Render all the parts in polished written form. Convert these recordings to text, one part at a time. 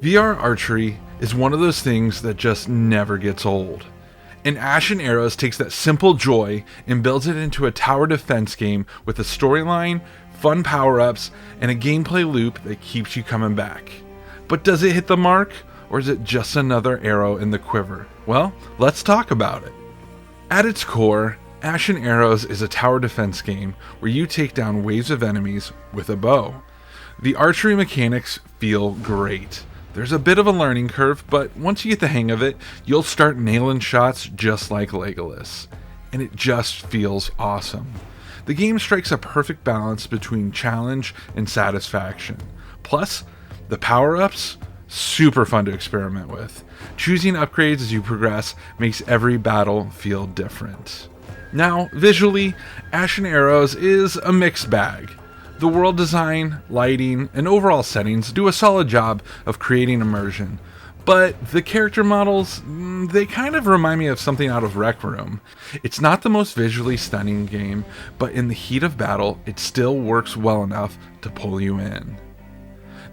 VR archery is one of those things that just never gets old. And Ashen Arrows takes that simple joy and builds it into a tower defense game with a storyline, fun power-ups, and a gameplay loop that keeps you coming back. But does it hit the mark, or is it just another arrow in the quiver? Well, let's talk about it. At its core, Ashen Arrows is a tower defense game where you take down waves of enemies with a bow. The archery mechanics feel great. There's a bit of a learning curve, but once you get the hang of it, you'll start nailing shots just like Legolas. And it just feels awesome. The game strikes a perfect balance between challenge and satisfaction. Plus, the power-ups, super fun to experiment with. Choosing upgrades as you progress makes every battle feel different. Now, visually, Ashen Arrows is a mixed bag. The world design, lighting, and overall settings do a solid job of creating immersion, but the character models, they kind of remind me of something out of Rec Room. It's not the most visually stunning game, but in the heat of battle, it still works well enough to pull you in.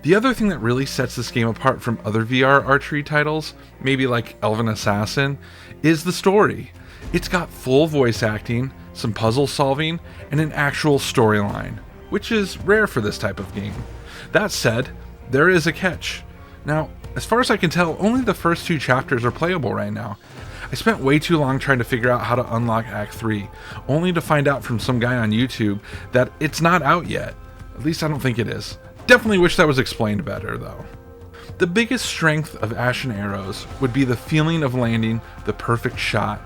The other thing that really sets this game apart from other VR archery titles, maybe like Elven Assassin, is the story. It's got full voice acting, some puzzle solving, and an actual storyline, which is rare for this type of game. That said, there is a catch. Now, as far as I can tell, only the first 2 chapters are playable right now. I spent way too long trying to figure out how to unlock Act 3, only to find out from some guy on YouTube that it's not out yet. At least I don't think it is. Definitely wish that was explained better, though. The biggest strength of Ashen Arrows would be the feeling of landing the perfect shot,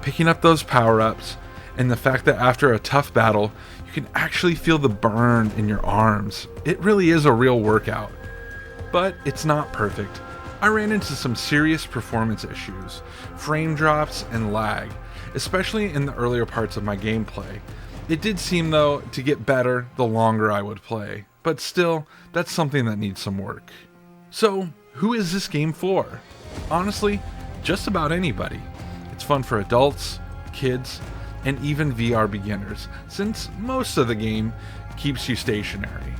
picking up those power-ups, and the fact that after a tough battle, you can actually feel the burn in your arms. It really is a real workout. But it's not perfect. I ran into some serious performance issues, frame drops, and lag, especially in the earlier parts of my gameplay. It did seem, though, to get better the longer I would play, but still, that's something that needs some work. So, who is this game for? Honestly, just about anybody. It's fun for adults, kids, and even VR beginners, since most of the game keeps you stationary.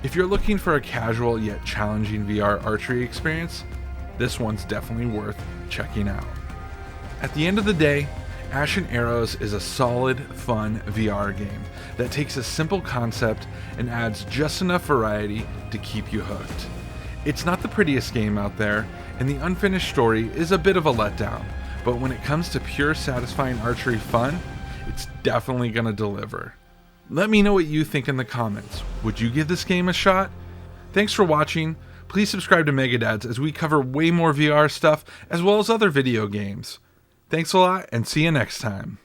If you're looking for a casual yet challenging VR archery experience, this one's definitely worth checking out. At the end of the day, Ashen Arrows is a solid, fun VR game that takes a simple concept and adds just enough variety to keep you hooked. It's not the prettiest game out there, and the unfinished story is a bit of a letdown, but when it comes to pure satisfying archery fun, it's definitely gonna deliver. Let me know what you think in the comments. Would you give this game a shot? Thanks for watching. Please subscribe to Megadads as we cover way more VR stuff as well as other video games. Thanks a lot and see you next time.